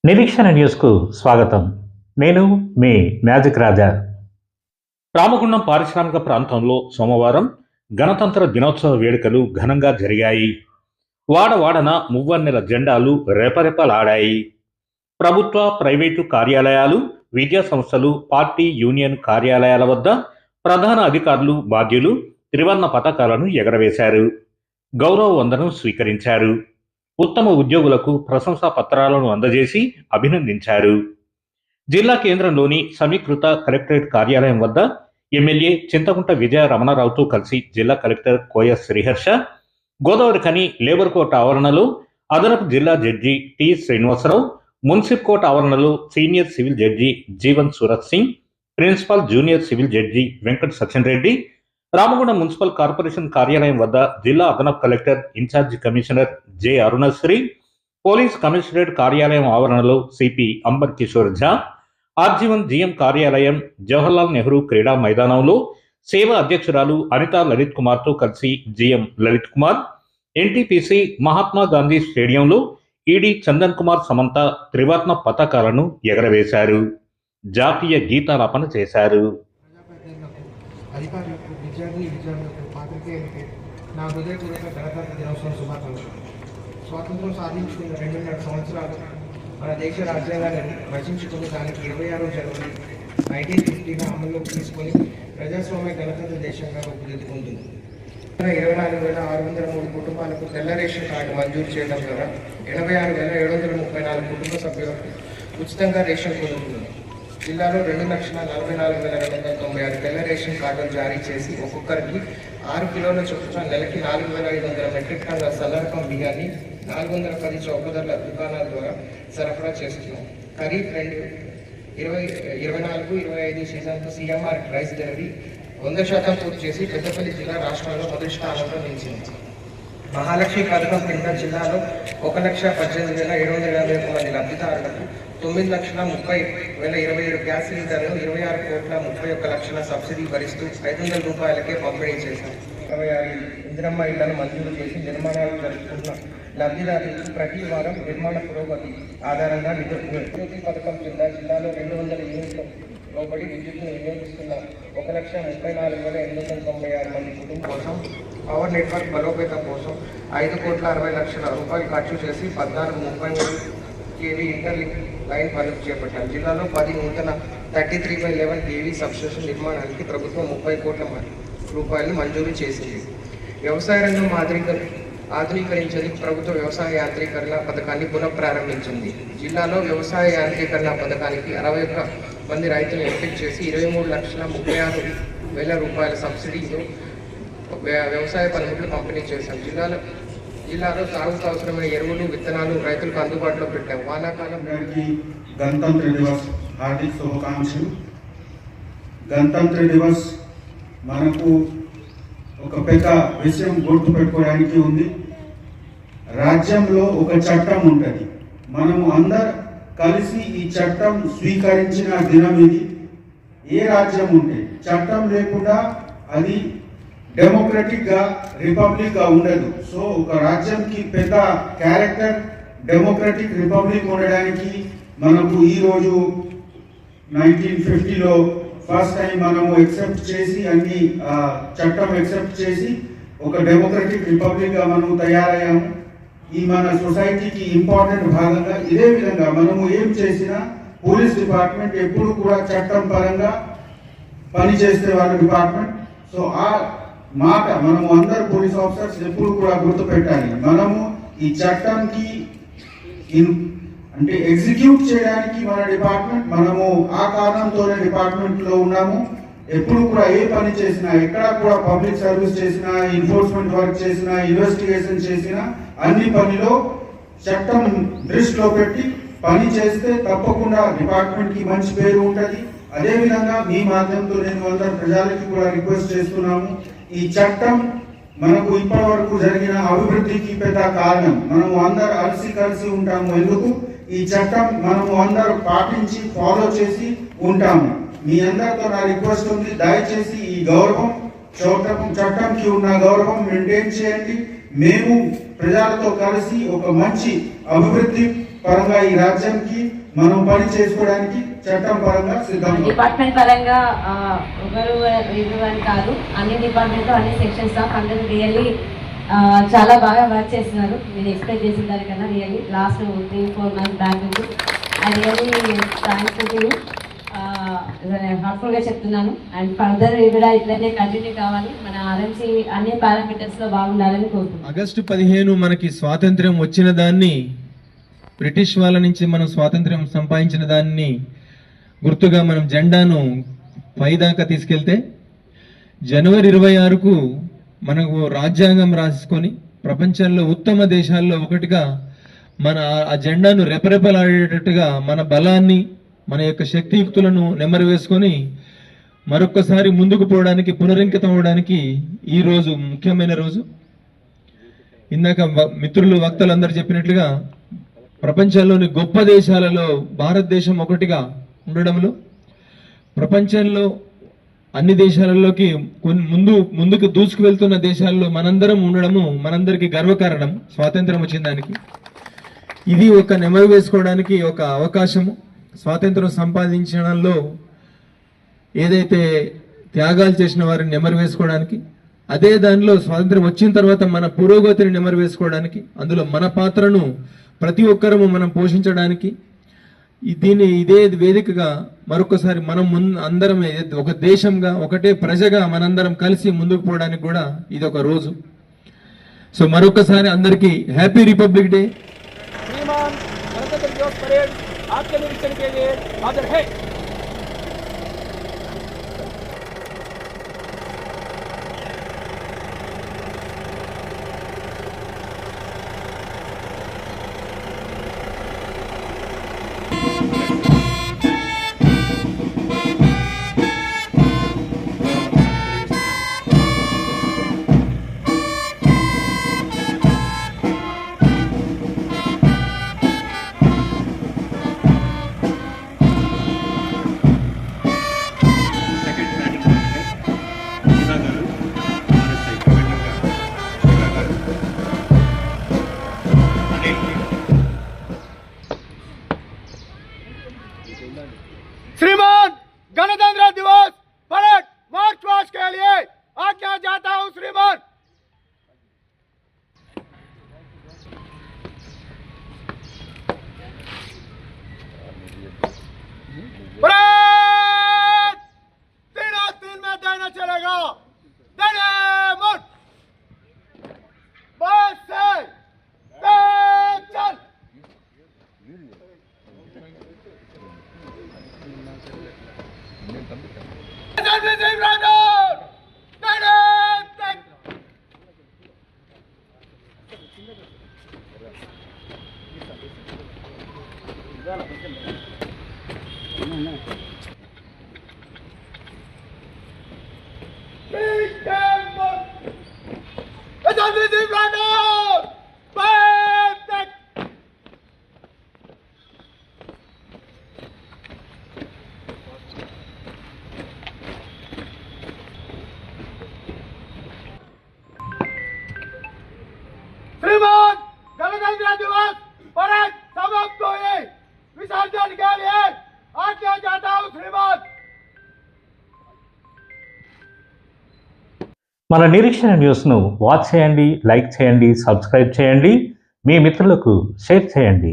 నిరీక్షణ న్యూస్కు స్వాగతం. నేను మీ మ్యాజిక్ రాజా. రామగుండం పారిశ్రామిక ప్రాంతంలో సోమవారం గణతంత్ర దినోత్సవ వేడుకలు ఘనంగా జరిగాయి. వాడవాడన మువ్వన్నెల జెండాలు రెపరెపలాడాయి. ప్రభుత్వ, ప్రైవేటు కార్యాలయాలు, విద్యా సంస్థలు, పార్టీ, యూనియన్ కార్యాలయాల వద్ద ప్రధాన అధికారులు, బాధ్యులు త్రివర్ణ పతాకాలను ఎగరవేశారు. గౌరవ వందనం స్వీకరించారు. ఉత్తమ ఉద్యోగులకు ప్రశంసా పత్రాలను అందజేసి అభినందించారు. జిల్లా కేంద్రంలోని సమీకృత కలెక్టరేట్ కార్యాలయం వద్ద ఎమ్మెల్యే చింతకుంట విజయ రమణారావుతో కలిసి జిల్లా collector Koya Sriharsha, Godavarikhani labour court ఆవరణలో అదనపు జిల్లా judge T Srinivasarao, munsif court ఆవరణలో senior civil judge Jeevan Surat Singh, principal junior civil judge Venkata Sachin Reddy, Ramagundam municipal corporation కార్యాలయం వద్ద జిల్లా అదనపు collector incharge commissioner J Arunasri, police commissionerate కార్యాలయం ఆవరణలో CP Amber Kishore Jha, RG one GM కార్యాలయం, జవహర్లాల్ నెహ్రూ క్రీడా మైదానంలో సేవా అధ్యక్షురాలు అనితా లలిత్ కుమార్తో కలిసి జిఎం లలిత్ కుమార్, ఎన్టీపీసీ మహాత్మా గాంధీ స్టేడియంలో ఈడీ చందన్ కుమార్ సమంత త్రివర్ణ పతాకాలను ఎగరవేశారు. జాతీయ గీతాలాపన చేశారు. అధికారులకు, విద్యార్థులకు, పాత్రికేయులకు నా హృదయపూర్వక గణతంత్ర దినోత్సవం శుభాకాంక్షలు. స్వాతంత్రం సాధించుకున్న 2.5 సంవత్సరాలు మన దేశ రాజ్యాంగాన్ని రచించుకుని దానికి 26 జనవరి 1950 అమల్లోకి తీసుకొని ప్రజాస్వామ్య గణతంత్ర దేశంగా రూపుదిద్దుకుంటుంది. 24,603 కుటుంబాలకు తెల్ల రేషన్ కార్డు మంజూరు చేయడం ద్వారా 86,734 కుటుంబ సభ్యులకు ఉచితంగా రేషన్ పొందుతుంది. జిల్లాలో 2,44,296 తెల్ల రేషన్ కార్డులు జారీ చేసి ఒక్కొక్కరికి 6 కిలోల చొప్పున నెలకి 4,500 మెట్రిక్ టన్నుల సల్లరకం బియ్యాన్ని 410 చౌక ధరల దుకాణాల ద్వారా సరఫరా చేస్తున్నాం. ఖరీఫ్ 2024-25 సీజన్కు సీఎంఆర్ రైస్ డెలివరీ 100% పూర్తి చేసి పెద్దపల్లి జిల్లా రాష్ట్రంలో మొదటి స్థానంలో నిలిచింది. మహాలక్ష్మి పథకం కింద జిల్లాలో 1,18,780 మంది లబ్ధిదారులకు 9,30,027 గ్యాస్ సిలిండర్లు, 26,31,00,000 సబ్సిడీ భరిస్తూ 500 రూపాయలకే పంపిణీ చేశాం. 26 ఇందిరమ్మ ఇళ్లను మంజూరు చేసి నిర్మాణాలు జరుపుకున్న లబ్ధిదారులకు ప్రతి వారం నిర్మాణ పురోగతి ఆధారంగా విద్యుత్ పథకం కింద జిల్లాలో 200 యూనిట్ల లోబడి విద్యుత్ను వినియోగిస్తున్న 1,34,896 మంది కుటుంబం కోసం పవర్ నెట్వర్క్ బలోపేతం కోసం 5,60,00,000 రూపాయలు ఖర్చు చేసి 14,33 kV ఇంటర్లింక్ లైన్ పనులు చేపట్టారు. జిల్లాలో 10 నూతన 33/11 kV సబ్స్టేషన్ నిర్మాణానికి ప్రభుత్వం 30 కోట్ల రూపాయలు మంజూరు చేసింది. వ్యవసాయ రంగం ఆధునీకరించేందుకు ప్రభుత్వ వ్యవసాయ యాంత్రీకరణ పథకాన్ని పునఃప్రారంభించింది. జిల్లాలో వ్యవసాయ యాంత్రీకరణ పథకానికి 61 మంది రైతులను ఎంపిక చేసి 23,36,000 రూపాయల సబ్సిడీతో వ్యవసాయ పనిముట్లు పంపిణీ చేశాం. జిల్లాలో సాగుకు అవసరమైన ఎరువులు, విత్తనాలు రైతులకు అందుబాటులో పెట్టాం. వానాకాలం గణతంత్ర దివస్ హార్దిక శుభాకాంక్షలు. గణతంత్ర దివస్ మనకు ఒక పెద్ద విషయం గుర్తుపెట్టుకోవడానికి ఉంది. రాజ్యంలో ఒక చట్టం ఉంటుంది. మనము అందరు కలిసి ఈ చట్టం స్వీకరించిన దినం ఇది. ఏ రాజ్యం ఉంటే చట్టం లేకుండా అది డెమోక్రటిక్ గా, రిపబ్లిక్ గా ఉండదు. సో ఒక రాజ్యంకి పెద్ద క్యారెక్టర్ డెమోక్రటిక్ రిపబ్లిక్ ఉండడానికి మనకు ఈ రోజు 1950లో ఫస్ట్ టైం మనము ఎక్సెప్ట్ చేసి అన్ని చట్టం ఎక్సెప్ట్ చేసి ఒక డెమోక్రటిక్ రిపబ్లిక్ గా మనము తయారయ్యాము. ఈ మన సొసైటీకి ఇంపార్టెంట్ భాగంగా ఇదే విధంగా మనము ఏం చేసినా పోలీస్ డిపార్ట్మెంట్ ఎప్పుడు కూడా చట్టం పరంగా పనిచేస్తే వాళ్ళ డిపార్ట్మెంట్. సో ఆ మాట మనము అందరు పోలీస్ ఆఫీసర్స్ ఎప్పుడు కూడా గుర్తు పెట్టాలి. మనము ఈ చట్టంకి అంటే ఎగ్జిక్యూట్ చేయడానికి మన డిపార్ట్మెంట్, మనము ఆ కారణంతోనే డిపార్ట్మెంట్ లో ఉన్నాము. ఎప్పుడు కూడా ఏ పని చేసినా, ఎక్కడ కూడా పబ్లిక్ సర్వీస్ చేసినా, ఎన్ఫోర్స్మెంట్ వర్క్ చేసినా, ఇన్వెస్టిగేషన్ చేసినా అన్ని పనిలో చట్టం దృష్టిలో పెట్టి పని చేస్తే తప్పకుండా డిపార్ట్మెంట్ కి మంచి పేరు ఉంటది. అదే విధంగా మీ మాధ్యమంతో నేను అందరు ప్రజలకి కూడా రిక్వెస్ట్ చేస్తున్నాము. ఈ చట్టం మనకు ఇప్పటి వరకు జరిగిన అభివృద్ధికి పెద్ద కారణం. మనము అందరు కలిసి ఉంటాము. ఎందుకు? ఈ చట్టం మనము అందరూ పాటించి ఫాలో చేసి ఉంటాము. మీ అందరితో నా రిక్వెస్ట్ ఉంది, దయచేసి ఈ గౌరవం చట్టంకి ఉన్న గౌరవం మెయింటైన్ చేయండి. మేము ప్రజలతో కలిసి ఒక మంచి అభివృద్ధి పరంగా ఈ రాజ్యానికి మనం పని చేసుకోవడానికి చట్టం పరంగా సిద్ధంగా డిపార్ట్మెంట్ పరంగా ఎవరు కాదు, అన్ని డిపార్ట్మెంట్ అన్ని సెక్షన్స్ స్టాఫ్ అందరూ రియల్లీ చాలా బాగా వర్క్ చేస్తున్నారు. నేను ఎక్స్పెక్ట్ చేసిన దానికన్నా రియల్లీ లాస్ట్ 3-4 months బ్యాక్ నుంచి I really thanks to you. హార్ట్ఫుల్గా చెప్తున్నాను. అండ్ ఫర్దర్ కూడా ఇట్లనే కంటిన్యూ కావాలి. మన ఆర్ఎంసీ అన్ని పారామీటర్స్లో బాగుండాలని కోరుకుంటున్నాను. ఆగస్టు 15 మనకి స్వాతంత్ర్యం వచ్చిన దాన్ని, బ్రిటిష్ వాళ్ళ నుంచి మనం స్వాతంత్ర్యం సంపాదించిన దాన్ని గుర్తుగా మనం జెండాను పైదాకా తీసుకెళ్తే, జనవరి 26కు మనకు రాజ్యాంగం రాసుకొని ప్రపంచంలో ఉత్తమ దేశాల్లో ఒకటిగా మన ఆ జెండాను రెపరెపలాడేటట్టుగా మన బలాన్ని, మన యొక్క శక్తియుక్తులను నెమరు వేసుకొని మరొక్కసారి ముందుకు పోవడానికి, పునరంకితం అవడానికి ఈ రోజు ముఖ్యమైన రోజు. ఇందాక మిత్రులు వక్తలందరూ చెప్పినట్లుగా ప్రపంచంలోని గొప్ప దేశాలలో భారతదేశం ఒకటిగా ఉండడంలో, ప్రపంచంలో అన్ని దేశాలలోకి ముందుకు దూసుకు వెళ్తున్న దేశాల్లో మనందరం ఉండడము మనందరికి గర్వకారణం. స్వాతంత్రం వచ్చిన దానికి ఇది ఒక నెమరు వేసుకోవడానికి ఒక అవకాశము. స్వాతంత్రం సంపాదించడంలో ఏదైతే త్యాగాలు చేసిన వారిని నెమరు వేసుకోవడానికి, అదే దానిలో స్వాతంత్రం వచ్చిన తర్వాత మన పురోగతిని నెమరు వేసుకోవడానికి, అందులో మన పాత్రను ప్రతి ఒక్కరము మనం పోషించడానికి ఇదే వేదికగా మరొకసారి మనం అందరం ఒక దేశంగా, ఒకటే ప్రజగా మనందరం కలిసి ముందుకు పోవడానికి కూడా ఇది ఒక రోజు. సో మరొకసారి అందరికీ హ్యాపీ రిపబ్లిక్ డే. श्रीमान गणतंत्र दिवस परेड आपके निरीक्षण के लिए हाजिर है। श्रीमान गणतंत्र दिवस परेड मार्च पास्ट के लिए आज्ञा चाहता हूं। श्रीमान परेड 3-3 में देना चलेगा। देने मुठ बस से चल। श्रीमान गणतंत्र दिवस परेड समाप्त हुई। विसर्जन के लिए आज्ञा चाहता हूं। श्रीमान మన నిరీక్షణ న్యూస్ను వాచ్ చేయండి, లైక్ చేయండి, సబ్స్క్రైబ్ చేయండి, మీ మిత్రులకు షేర్ చేయండి.